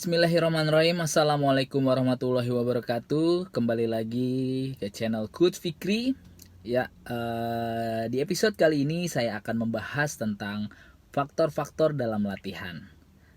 Bismillahirrahmanirrahim. Assalamualaikum warahmatullahi wabarakatuh. Kembali lagi ke channel Coach Fikri. Ya, di episode kali ini saya akan membahas tentang faktor-faktor dalam latihan.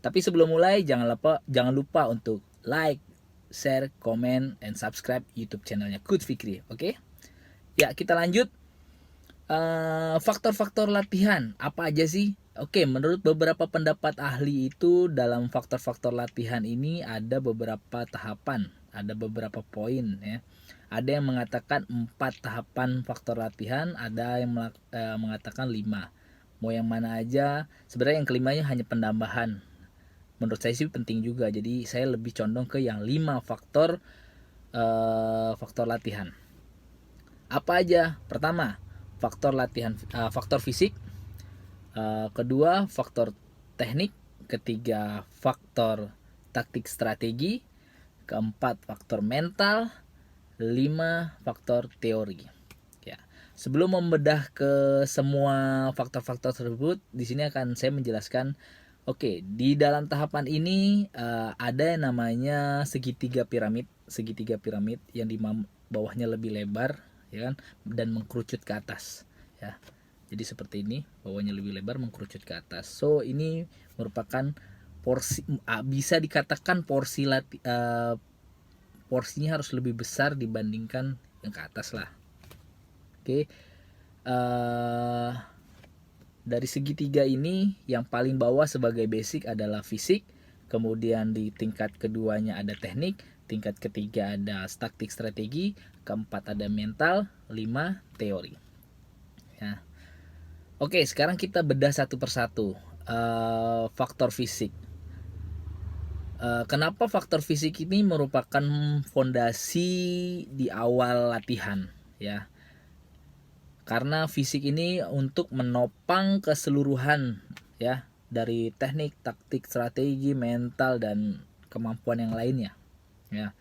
Tapi sebelum mulai jangan lupa untuk like, share, comment, and subscribe YouTube channelnya Coach Fikri. Oke? Ya, kita lanjut. Faktor-faktor latihan apa aja sih? Oke, menurut beberapa pendapat ahli itu dalam faktor-faktor latihan ini ada beberapa tahapan, ada beberapa poin ya. Ada yang mengatakan 4 tahapan faktor latihan, ada yang mengatakan 5. Mau yang mana aja, sebenarnya yang kelimanya hanya penambahan. Menurut saya sih penting juga, jadi saya lebih condong ke yang 5 faktor faktor latihan. Apa aja? Pertama, faktor latihan, faktor fisik. Kedua, faktor teknik. Ketiga, faktor taktik strategi. Keempat, faktor mental. 5, faktor teori. Ya. Sebelum membedah ke semua faktor-faktor tersebut, di sini akan saya menjelaskan. Oke, di dalam tahapan ini ada yang namanya segitiga piramid yang di bawahnya lebih lebar, ya kan, dan mengkerucut ke atas, ya. Jadi seperti ini, bawahnya lebih lebar mengkerucut ke atas. So ini merupakan porsi, bisa dikatakan porsinya harus lebih besar dibandingkan yang ke atas lah. Oke. Dari segitiga ini yang paling bawah sebagai basic adalah fisik, kemudian di tingkat keduanya ada teknik, tingkat ketiga ada taktik strategi, keempat ada mental, 5 teori. Ya. Oke, sekarang kita bedah satu persatu. Faktor fisik. Kenapa faktor fisik ini merupakan fondasi di awal latihan, ya? Karena fisik ini untuk menopang keseluruhan, ya, dari teknik, taktik, strategi, mental, dan kemampuan yang lainnya, ya.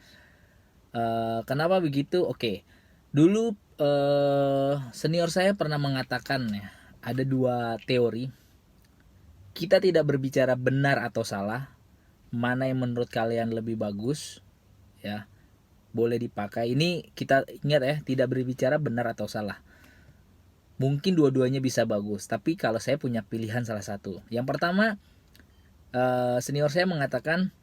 Kenapa begitu? Oke, dulu senior saya pernah mengatakan, ya, ada 2 teori. Kita tidak berbicara benar atau salah, mana yang menurut kalian lebih bagus, ya, boleh dipakai. Ini kita ingat ya, tidak berbicara benar atau salah. Mungkin dua-duanya bisa bagus, tapi kalau saya punya pilihan salah satu. Yang pertama, senior saya mengatakan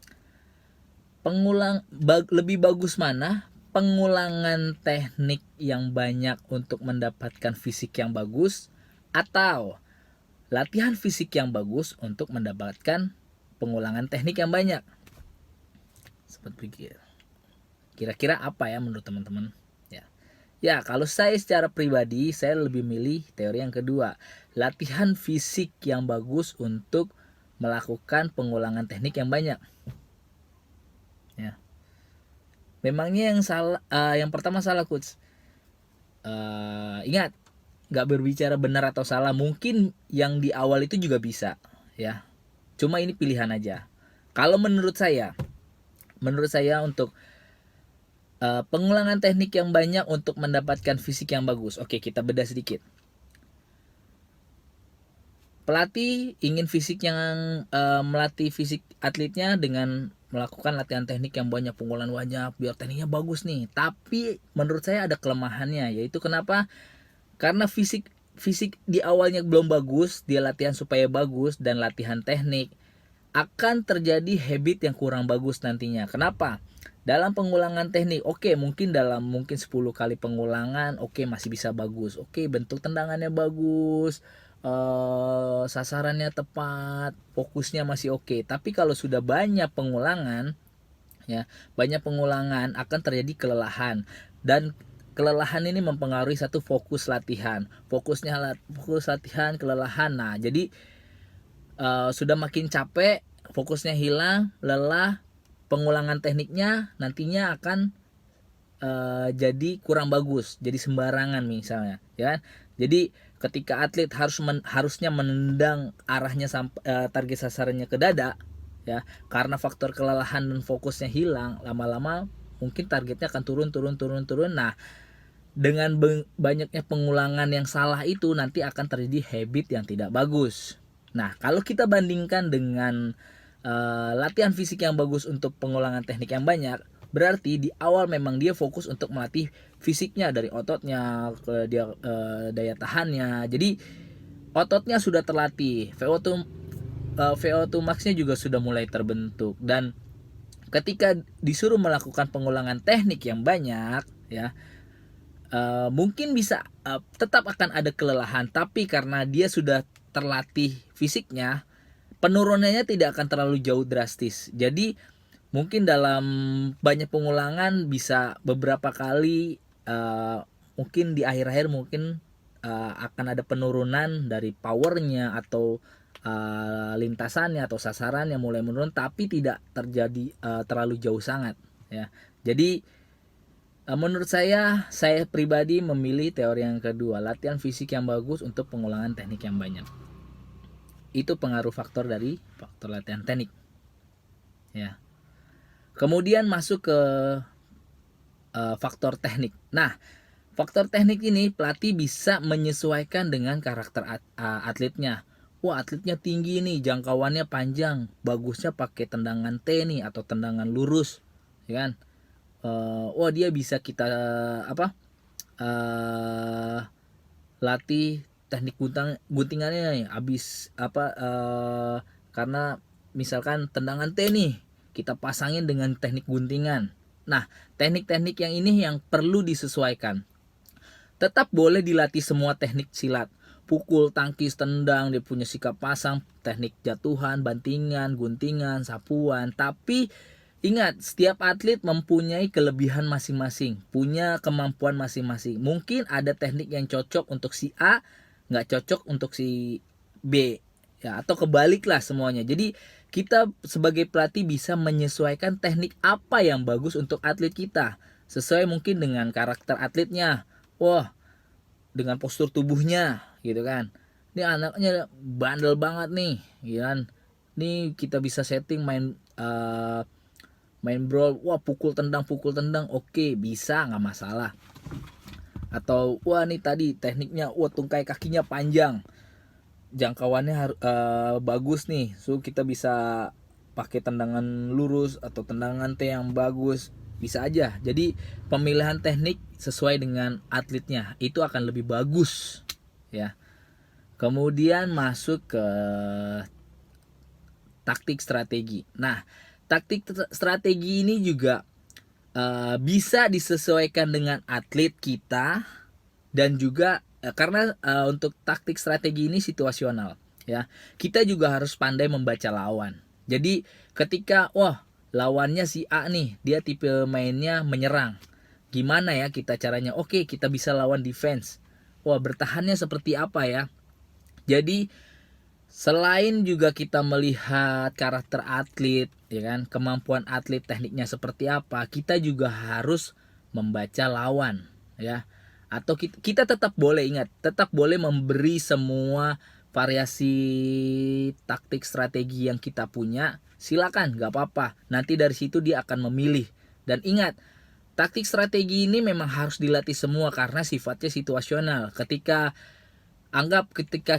lebih bagus mana pengulangan teknik yang banyak untuk mendapatkan fisik yang bagus, atau latihan fisik yang bagus untuk mendapatkan pengulangan teknik yang banyak. Seperti kira-kira apa ya menurut teman-teman? Ya, kalau saya secara pribadi, saya lebih milih teori yang kedua. Latihan fisik yang bagus untuk melakukan pengulangan teknik yang banyak. Ya. Memangnya yang pertama salah, coach. Ingat, nggak berbicara benar atau salah. Mungkin yang di awal itu juga bisa, ya. Cuma ini pilihan aja. Kalau menurut saya untuk pengulangan teknik yang banyak untuk mendapatkan fisik yang bagus. Oke, kita bedah sedikit. Pelatih ingin fisik yang melatih fisik atletnya dengan melakukan latihan teknik yang banyak, pengulangan banyak, biar tekniknya bagus nih. Tapi menurut saya ada kelemahannya, yaitu kenapa? Karena fisik di awalnya belum bagus, dia latihan supaya bagus dan latihan teknik, akan terjadi habit yang kurang bagus nantinya. Kenapa? Dalam pengulangan teknik, mungkin dalam 10 kali pengulangan, masih bisa bagus. Bentuk tendangannya bagus, sasarannya tepat, fokusnya masih oke. Tapi kalau sudah banyak pengulangan, ya, akan terjadi kelelahan, dan kelelahan ini mempengaruhi satu fokus latihan. Fokus latihan, kelelahan. Nah, jadi sudah makin capek, fokusnya hilang, lelah, pengulangan tekniknya nantinya akan jadi kurang bagus, jadi sembarangan misalnya, ya kan? Jadi ketika atlet harusnya menendang arahnya sampai target sasarannya ke dada, ya, karena faktor kelelahan dan fokusnya hilang, lama-lama mungkin targetnya akan turun. Nah, dengan banyaknya pengulangan yang salah itu nanti akan terjadi habit yang tidak bagus. Nah, kalau kita bandingkan dengan latihan fisik yang bagus untuk pengulangan teknik yang banyak, berarti di awal memang dia fokus untuk melatih fisiknya dari ototnya ke dia daya tahannya. Jadi ototnya sudah terlatih, VO2 max-nya juga sudah mulai terbentuk, dan ketika disuruh melakukan pengulangan teknik yang banyak ya, mungkin bisa tetap akan ada kelelahan, tapi karena dia sudah terlatih fisiknya, penurunannya tidak akan terlalu jauh drastis. Jadi mungkin dalam banyak pengulangan bisa beberapa kali, mungkin di akhir-akhir mungkin akan ada penurunan dari powernya atau lintasannya atau sasarannya mulai menurun, tapi tidak terjadi terlalu jauh sangat ya. Jadi menurut saya pribadi memilih teori yang kedua, latihan fisik yang bagus untuk pengulangan teknik yang banyak. Itu pengaruh faktor dari faktor latihan teknik ya. Kemudian masuk ke faktor teknik. Nah, faktor teknik ini pelatih bisa menyesuaikan dengan karakter atletnya. Wah, atletnya tinggi nih, jangkauannya panjang, bagusnya pakai tendangan T nih atau tendangan lurus, ya kan? Wah, dia bisa kita latih teknik guntingannya nih, karena misalkan tendangan T nih kita pasangin dengan teknik guntingan. Nah, teknik-teknik yang ini yang perlu disesuaikan. Tetap boleh dilatih semua teknik silat, pukul, tangkis, tendang, dia punya sikap pasang, teknik jatuhan, bantingan, guntingan, sapuan. Tapi ingat, setiap atlet mempunyai kelebihan masing-masing, punya kemampuan masing-masing. Mungkin ada teknik yang cocok untuk si A, nggak cocok untuk si B, ya, atau kebalik lah semuanya. Jadi kita sebagai pelatih bisa menyesuaikan teknik apa yang bagus untuk atlet kita, sesuai mungkin dengan karakter atletnya. Wah, dengan postur tubuhnya gitu kan, ini anaknya bandel banget nih gitu kan, nih kita bisa setting main brawl, wah pukul tendang, oke, bisa, nggak masalah. Atau wah nih tadi tekniknya, wah tungkai kakinya panjang, jangkauannya bagus nih, so kita bisa pakai tendangan lurus atau tendangan T yang bagus, bisa aja. Jadi pemilihan teknik sesuai dengan atletnya itu akan lebih bagus ya. Kemudian masuk ke taktik strategi. Nah, taktik strategi ini juga bisa disesuaikan dengan atlet kita, dan juga karena untuk taktik strategi ini situasional ya. Kita juga harus pandai membaca lawan. Jadi ketika lawannya si A nih, dia tipe mainnya menyerang, gimana ya kita caranya? Oke, kita bisa lawan defense. Wah, bertahannya seperti apa ya? Jadi selain juga kita melihat karakter atlet, ya kan, kemampuan atlet tekniknya seperti apa, kita juga harus membaca lawan, ya. Atau kita tetap boleh memberi semua variasi taktik strategi yang kita punya, silakan, nggak apa-apa. Nanti dari situ dia akan memilih. Dan ingat, taktik strategi ini memang harus dilatih semua karena sifatnya situasional. Ketika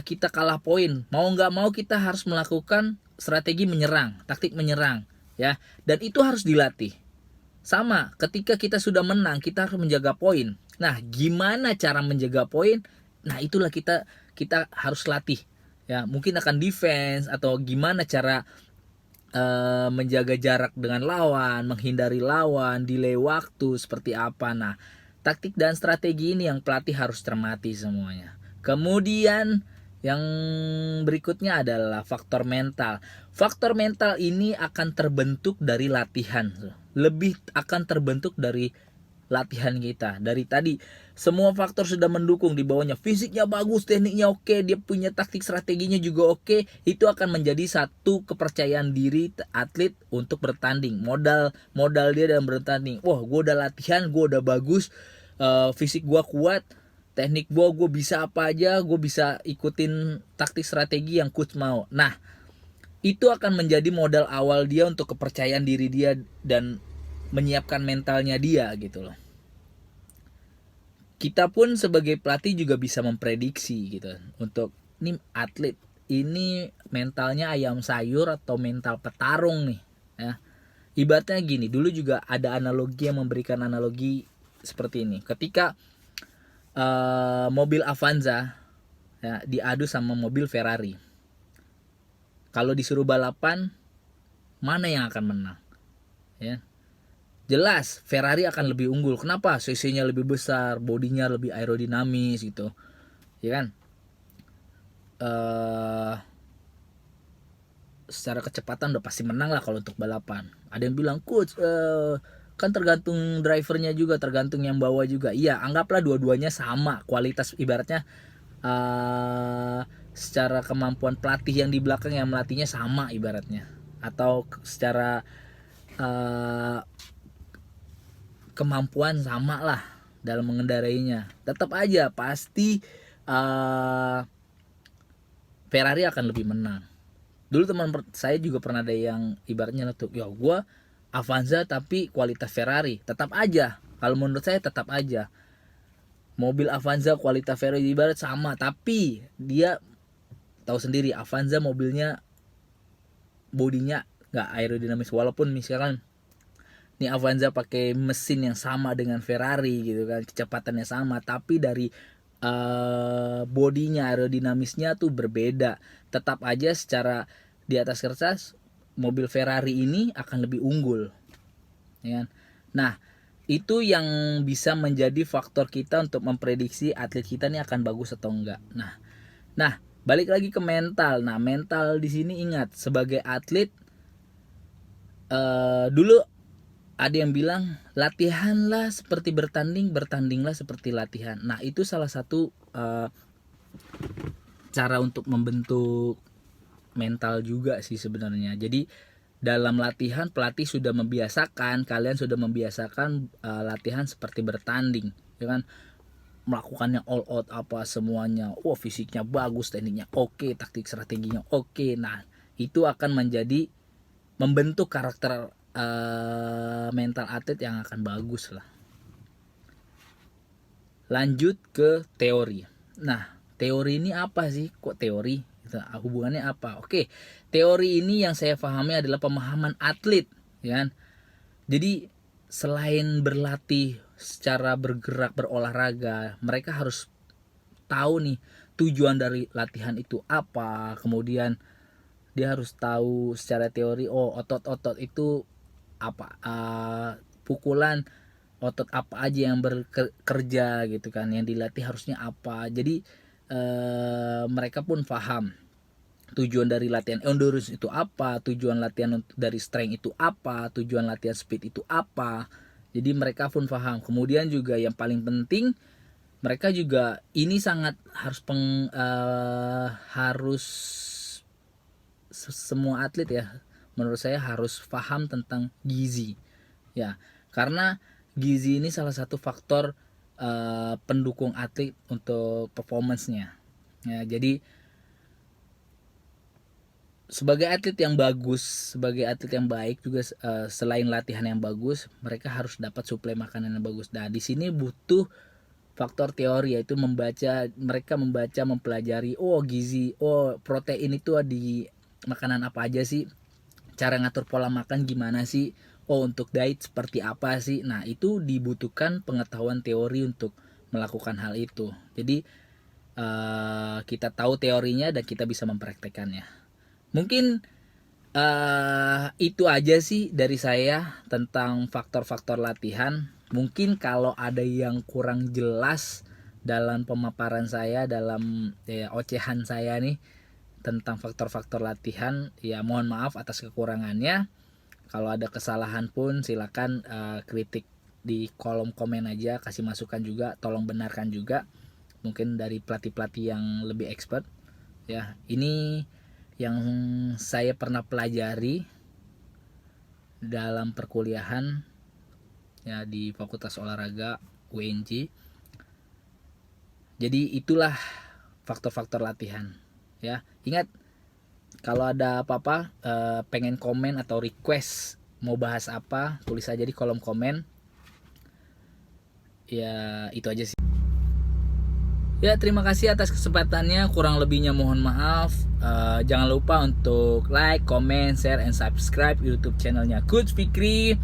kita kalah poin, mau nggak mau kita harus melakukan strategi menyerang, taktik menyerang, ya. Dan itu harus dilatih. Sama, ketika kita sudah menang, kita harus menjaga poin. Nah, gimana cara menjaga poin? Nah, itulah kita harus latih. Ya, mungkin akan defense atau gimana cara menjaga jarak dengan lawan, menghindari lawan, delay waktu seperti apa. Nah, taktik dan strategi ini yang pelatih harus cermati semuanya. Kemudian yang berikutnya adalah faktor mental. Faktor mental ini akan terbentuk dari latihan. Lebih akan terbentuk dari latihan kita. Dari tadi semua faktor sudah mendukung di bawahnya. Fisiknya bagus, tekniknya oke, dia punya taktik strateginya juga oke. Itu akan menjadi satu kepercayaan diri atlet untuk bertanding. Modal dia dalam bertanding. Wah, gue udah latihan, gue udah bagus, fisik gue kuat, teknik gue bisa apa aja, gue bisa ikutin taktik strategi yang coach mau. Nah, itu akan menjadi modal awal dia untuk kepercayaan diri dia dan menyiapkan mentalnya dia gitu loh. Kita pun sebagai pelatih juga bisa memprediksi gitu untuk ini atlet ini mentalnya ayam sayur atau mental petarung nih ya. Ibaratnya gini, dulu juga ada analogi yang memberikan analogi seperti ini. Ketika mobil Avanza ya diadu sama mobil Ferrari, kalau disuruh balapan mana yang akan menang ya? Jelas Ferrari akan lebih unggul. Kenapa? cc-nya lebih besar, bodinya lebih aerodinamis gitu ya kan. Secara kecepatan udah pasti menang lah kalau untuk balapan. Ada yang bilang, coach kan tergantung drivernya juga, tergantung yang bawa juga. Iya, anggaplah dua-duanya sama kualitas, ibaratnya secara kemampuan pelatih yang di belakang yang melatihnya sama ibaratnya, atau secara kemampuan sama lah dalam mengendarainya. Tetap aja pasti Ferrari akan lebih menang. Dulu teman saya juga pernah ada yang ibaratnya tuh, ya gue Avanza tapi kualitas Ferrari. Tetap aja, kalau menurut saya tetap aja mobil Avanza kualitas Ferrari ibarat sama, tapi dia tahu sendiri Avanza mobilnya bodinya nggak aerodinamis. Walaupun misalkan nih Avanza pakai mesin yang sama dengan Ferrari gitu kan, kecepatannya sama, tapi dari bodinya aerodinamisnya tuh berbeda. Tetap aja secara di atas kertas mobil Ferrari ini akan lebih unggul ya kan? Nah itu yang bisa menjadi faktor kita untuk memprediksi atlet kita nih akan bagus atau enggak. Nah balik lagi ke mental. Nah mental di sini ingat, sebagai atlet dulu ada yang bilang latihanlah seperti bertanding, bertandinglah seperti latihan. Nah itu salah satu cara untuk membentuk mental juga sih sebenarnya. Jadi dalam latihan pelatih sudah membiasakan, kalian sudah membiasakan latihan seperti bertanding ya kan, melakukannya all out apa semuanya. Fisiknya bagus, tekniknya oke, taktik strateginya oke. Nah itu akan menjadi membentuk karakter mental atlet yang akan bagus lah. Lanjut ke teori. Nah teori ini apa sih, kok teori, hubungannya apa? Oke, teori ini yang saya pahami adalah pemahaman atlet ya kan? Jadi selain berlatih secara bergerak berolahraga, mereka harus tahu nih tujuan dari latihan itu apa. Kemudian dia harus tahu secara teori, otot-otot itu apa, pukulan otot apa aja yang bekerja gitu kan, yang dilatih harusnya apa. Jadi mereka pun paham tujuan dari latihan endurance itu apa, tujuan latihan dari strength itu apa, tujuan latihan speed itu apa. Jadi mereka pun paham. Kemudian juga yang paling penting, mereka juga ini sangat harus semua atlet ya, menurut saya harus paham tentang gizi ya, karena gizi ini salah satu faktor pendukung atlet untuk performance-nya ya. Jadi sebagai atlet yang bagus, sebagai atlet yang baik juga, selain latihan yang bagus, mereka harus dapat suplai makanan yang bagus. Nah di sini butuh faktor teori, yaitu mereka membaca, mempelajari gizi, protein itu di makanan apa aja sih, cara ngatur pola makan gimana sih, untuk diet seperti apa sih. Nah itu dibutuhkan pengetahuan teori untuk melakukan hal itu. Jadi kita tahu teorinya dan kita bisa mempraktekannya. Mungkin itu aja sih dari saya tentang faktor-faktor latihan. Mungkin kalau ada yang kurang jelas dalam pemaparan saya, dalam ocehan saya nih tentang faktor-faktor latihan, ya mohon maaf atas kekurangannya. Kalau ada kesalahan pun silakan kritik di kolom komen aja, kasih masukan juga, tolong benarkan juga, mungkin dari pelatih-pelatih yang lebih expert ya. Ini yang saya pernah pelajari dalam perkuliahan ya di Fakultas Olahraga UNJ. Jadi itulah faktor-faktor latihan ya. Ingat, kalau ada apa-apa pengen komen atau request mau bahas apa, tulis aja di kolom komen. Ya itu aja sih. Ya, terima kasih atas kesempatannya. Kurang lebihnya mohon maaf. Jangan lupa untuk like, comment, share, and subscribe YouTube channelnya Coach Fikri.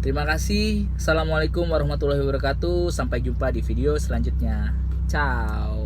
Terima kasih. Assalamualaikum warahmatullahi wabarakatuh. Sampai jumpa di video selanjutnya. Ciao.